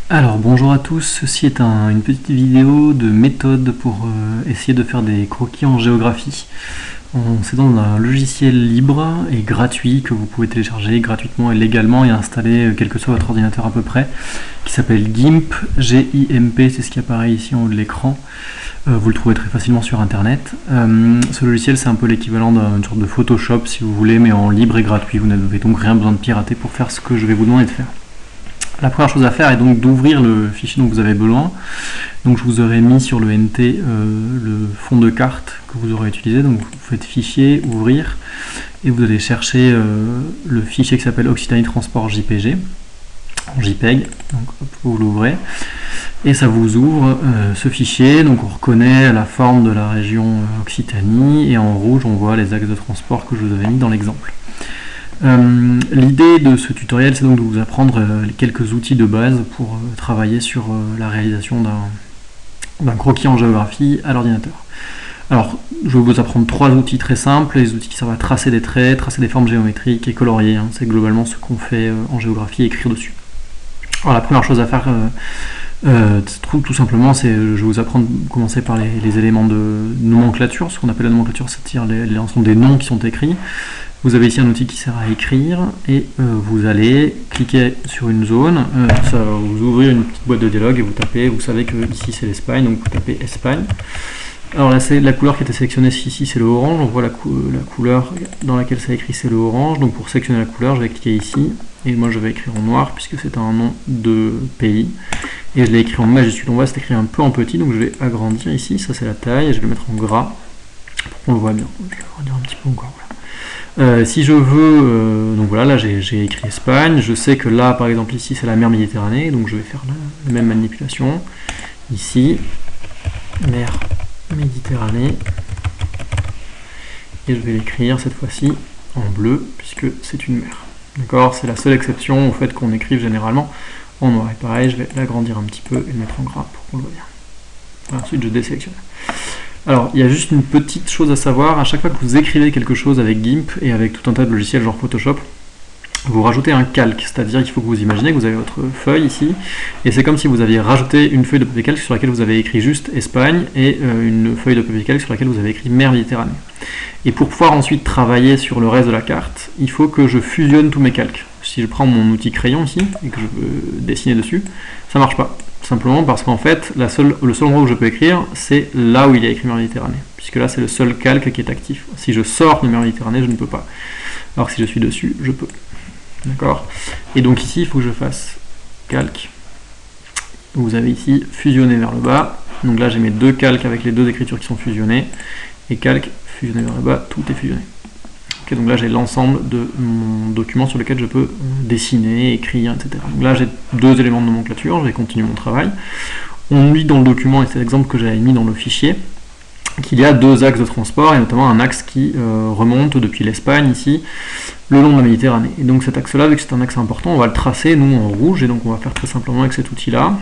Alors bonjour à tous, ceci est une petite vidéo de méthode pour essayer de faire des croquis en géographie. C'est dans un logiciel libre et gratuit que vous pouvez télécharger gratuitement et légalement et installer quel que soit votre ordinateur à peu près, qui s'appelle GIMP, G-I-M-P, c'est ce qui apparaît ici en haut de l'écran. Vous le trouvez très facilement sur internet. Ce logiciel c'est un peu l'équivalent d'une sorte de Photoshop si vous voulez, mais en libre et gratuit. Vous n'avez donc rien besoin de pirater pour faire ce que je vais vous demander de faire. La première chose à faire est donc d'ouvrir le fichier dont vous avez besoin. Donc je vous aurais mis sur le NT le fond de carte que vous aurez utilisé. Donc vous faites fichier, ouvrir, et vous allez chercher le fichier qui s'appelle Occitanie Transport JPG, en JPEG. Donc hop, vous l'ouvrez et ça vous ouvre ce fichier. Donc on reconnaît la forme de la région Occitanie et en rouge on voit les axes de transport que je vous avais mis dans l'exemple. L'idée de ce tutoriel, c'est donc de vous apprendre quelques outils de base pour travailler sur la réalisation d'un croquis en géographie à l'ordinateur. Alors, je vais vous apprendre trois outils très simples, les outils qui servent à tracer des traits, tracer des formes géométriques et colorier. C'est globalement ce qu'on fait en géographie, écrire dessus. Alors, la première chose à faire, tout simplement, c'est je vais vous apprendre, commencer par les éléments de nomenclature. Ce qu'on appelle la nomenclature, c'est-à-dire l'ensemble des noms qui sont écrits. Vous avez ici un outil qui sert à écrire et vous allez cliquer sur une zone, ça va vous ouvrir une petite boîte de dialogue et vous tapez, vous savez que ici c'est l'Espagne, donc vous tapez Espagne. Alors là, la couleur qui a été sélectionnée ici, c'est le orange. On voit la couleur dans laquelle c'est écrit, c'est le orange. Donc pour sélectionner la couleur, je vais cliquer ici et moi je vais écrire en noir puisque c'est un nom de pays. Et je l'ai écrit en majuscule. On voit c'est écrit un peu en petit, donc je vais agrandir ici. Ça c'est la taille et je vais le mettre en gras pour qu'on le voit bien. Je vais agrandir un petit peu encore. Voilà. Si je veux, donc voilà, là j'ai écrit Espagne, je sais que là par exemple ici c'est la mer Méditerranée, donc je vais faire la même manipulation, ici, mer Méditerranée, et je vais l'écrire cette fois-ci en bleu, puisque c'est une mer. D'accord, c'est la seule exception au fait qu'on écrive généralement en noir, et pareil, je vais l'agrandir un petit peu et le mettre en gras pour qu'on le voit bien. Ensuite je désélectionne. Alors, il y a juste une petite chose à savoir, à chaque fois que vous écrivez quelque chose avec GIMP et avec tout un tas de logiciels genre Photoshop, vous rajoutez un calque, c'est-à-dire qu'il faut que vous imaginez que vous avez votre feuille ici, et c'est comme si vous aviez rajouté une feuille de papier calque sur laquelle vous avez écrit juste Espagne, et une feuille de papier calque sur laquelle vous avez écrit mer Méditerranée. Et pour pouvoir ensuite travailler sur le reste de la carte, il faut que je fusionne tous mes calques. Si je prends mon outil crayon ici, et que je veux dessiner dessus, ça marche pas. Simplement parce qu'en fait, le seul endroit où je peux écrire, c'est là où il y a écrit mer Méditerranée, puisque là c'est le seul calque qui est actif. Si je sors de mer Méditerranée, je ne peux pas. Alors que si je suis dessus, je peux. D'accord. Et donc ici, il faut que je fasse calque. Vous avez ici fusionner vers le bas. Donc là, j'ai mes deux calques avec les deux écritures qui sont fusionnées. Et calque, fusionner vers le bas, tout est fusionné. Okay, donc là, j'ai l'ensemble de mon document sur lequel je peux dessiner, écrire, etc. Donc là, j'ai deux éléments de nomenclature. Je vais continuer mon travail. On lit dans le document, et c'est l'exemple que j'avais mis dans le fichier, qu'il y a deux axes de transport, et notamment un axe qui remonte depuis l'Espagne, ici, le long de la Méditerranée. Et donc cet axe-là, vu que c'est un axe important, on va le tracer, nous, en rouge, et donc on va faire très simplement avec cet outil-là.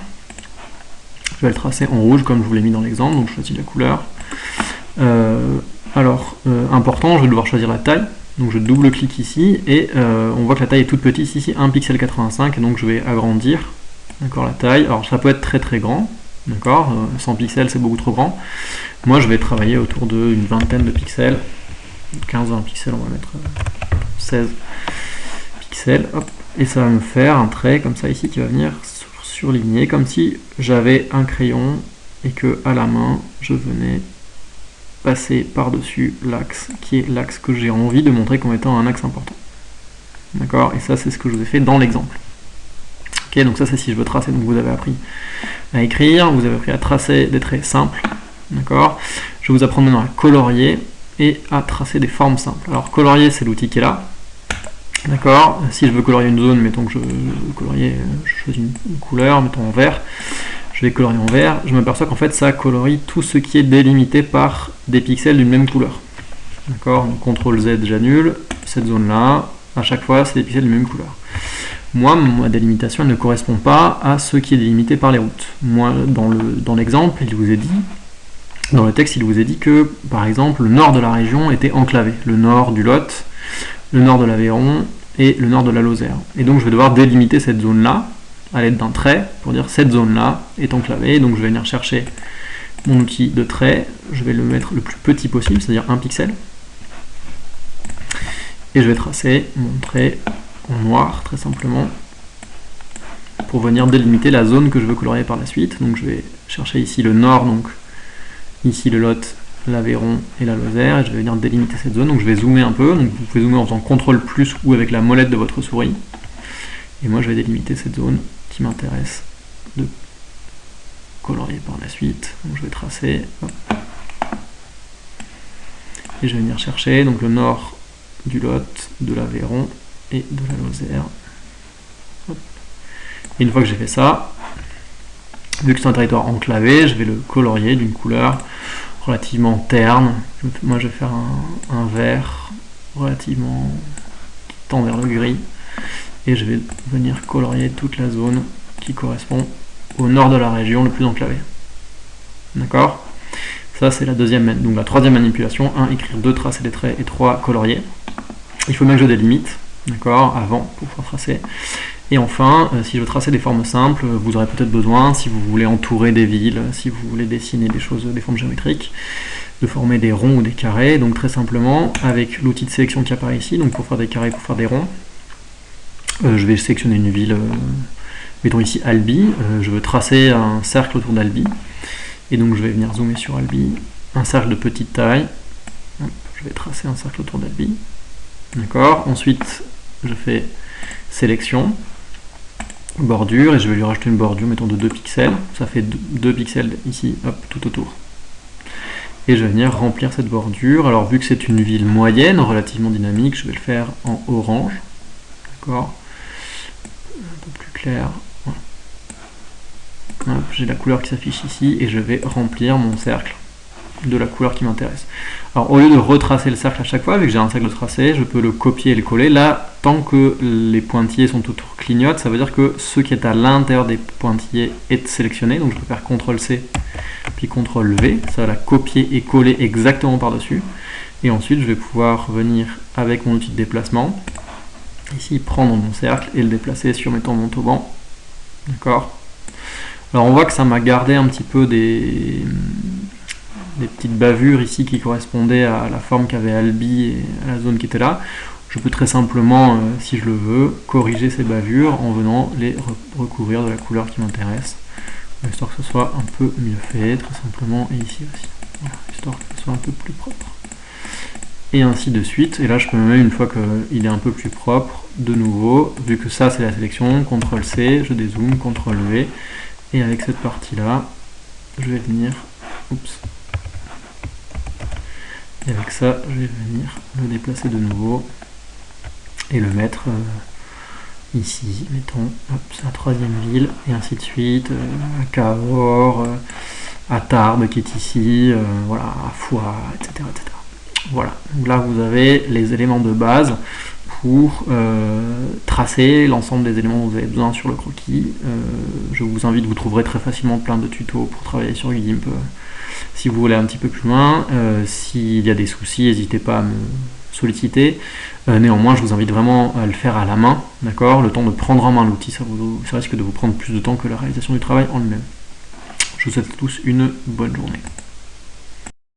Je vais le tracer en rouge, comme je vous l'ai mis dans l'exemple, donc je choisis la couleur. Important, je vais devoir choisir la taille, donc je double-clique ici, et on voit que la taille est toute petite, ici 1,85 pixel, et donc je vais agrandir la taille. Alors ça peut être très très grand, d'accord, 100 pixels c'est beaucoup trop grand. Moi je vais travailler autour d'une vingtaine de pixels, 15-20 pixels, on va mettre 16 pixels, hop, et ça va me faire un trait comme ça ici qui va venir surligner, comme si j'avais un crayon et que à la main je venais passer par-dessus l'axe qui est l'axe que j'ai envie de montrer comme étant un axe important. D'accord, et ça c'est ce que je vous ai fait dans l'exemple. Ok, donc ça c'est si je veux tracer, donc vous avez appris à écrire, vous avez appris à tracer des traits simples. D'accord, je vais vous apprendre maintenant à colorier et à tracer des formes simples. Alors colorier c'est l'outil qui est là. D'accord, si je veux colorier une zone, mettons que je veux colorier, je choisis une couleur, mettons en vert, je vais colorier en vert, je m'aperçois qu'en fait ça colorie tout ce qui est délimité par des pixels d'une même couleur. D'accord, donc CTRL Z j'annule, cette zone là, à chaque fois c'est des pixels d'une même couleur. Moi, ma délimitation elle ne correspond pas à ce qui est délimité par les routes. Moi, dans l'exemple, il vous est dit, dans le texte, il vous est dit que, par exemple, le nord de la région était enclavé. Le nord du Lot, le nord de l'Aveyron et le nord de la Lozère. Et donc je vais devoir délimiter cette zone-là à l'aide d'un trait pour dire cette zone-là est enclavée. Donc je vais venir chercher mon outil de trait, je vais le mettre le plus petit possible, c'est-à-dire 1 pixel. Et je vais tracer mon trait en noir, très simplement, pour venir délimiter la zone que je veux colorier par la suite. Donc je vais chercher ici le nord, donc ici le Lot, l'Aveyron et la Lozère, et je vais venir délimiter cette zone. Donc je vais zoomer un peu, donc vous pouvez zoomer en faisant CTRL plus ou avec la molette de votre souris. Et moi je vais délimiter cette zone qui m'intéresse de colorier par la suite. Donc je vais tracer, hop. Et je vais venir chercher donc le nord du Lot, de l'Aveyron et de la Lozère. Hop. Et une fois que j'ai fait ça, vu que c'est un territoire enclavé, je vais le colorier d'une couleur relativement terne. Moi je vais faire un vert relativement qui tend vers le gris. Et je vais venir colorier toute la zone qui correspond au nord de la région le plus enclavé. D'accord? Ça c'est la deuxième, donc la troisième manipulation. 1, écrire 2, tracer des traits, et 3, colorier. Il faut bien que je délimite, d'accord, avant pour pouvoir tracer. Et enfin, si je veux tracer des formes simples, vous aurez peut-être besoin, si vous voulez entourer des villes, si vous voulez dessiner des choses, des formes géométriques, de former des ronds ou des carrés. Donc très simplement, avec l'outil de sélection qui apparaît ici, donc pour faire des carrés, pour faire des ronds, je vais sélectionner une ville, mettons ici Albi, je veux tracer un cercle autour d'Albi, et donc je vais venir zoomer sur Albi, un cercle de petite taille, je vais tracer un cercle autour d'Albi, d'accord, ensuite je fais sélection, bordure, et je vais lui rajouter une bordure, mettons de 2 pixels, ça fait 2 pixels ici, hop, tout autour. Et je vais venir remplir cette bordure. Alors vu que c'est une ville moyenne, relativement dynamique, je vais le faire en orange, d'accord, un peu plus clair. Voilà. J'ai la couleur qui s'affiche ici et je vais remplir mon cercle de la couleur qui m'intéresse. Alors au lieu de retracer le cercle à chaque fois, vu que j'ai un cercle tracé, je peux le copier et le coller. Là, tant que les pointillés sont autour clignotent, ça veut dire que ce qui est à l'intérieur des pointillés est sélectionné. Donc je peux faire CTRL-C puis CTRL-V, ça va la copier et coller exactement par-dessus. Et ensuite, je vais pouvoir venir avec mon outil de déplacement, ici prendre mon cercle et le déplacer sur, mettons, mon tauban. D'accord? Alors on voit que ça m'a gardé un petit peu des petites bavures ici qui correspondaient à la forme qu'avait Albi et à la zone qui était là. Je peux très simplement, si je le veux, corriger ces bavures en venant les recouvrir de la couleur qui m'intéresse, histoire que ce soit un peu mieux fait, très simplement, et ici aussi, voilà, histoire que ce soit un peu plus propre. Et ainsi de suite, et là je peux même, une fois qu'il est un peu plus propre, de nouveau, vu que ça c'est la sélection, CTRL-C, je dézoome, CTRL-V, et avec cette partie-là, je vais venir, oups, et avec ça, je vais venir le déplacer de nouveau, et le mettre ici, mettons, c'est la troisième ville, et ainsi de suite, à Cahors, à Tarbes qui est ici, voilà, à Foix, etc., etc. Voilà, donc là vous avez les éléments de base pour tracer l'ensemble des éléments dont vous avez besoin sur le croquis. Je vous invite, vous trouverez très facilement plein de tutos pour travailler sur GIMP si vous voulez un petit peu plus loin. S'il y a des soucis, n'hésitez pas à me solliciter. Néanmoins, je vous invite vraiment à le faire à la main, d'accord. Le temps de prendre en main l'outil, ça risque de vous prendre plus de temps que la réalisation du travail en lui-même. Je vous souhaite à tous une bonne journée.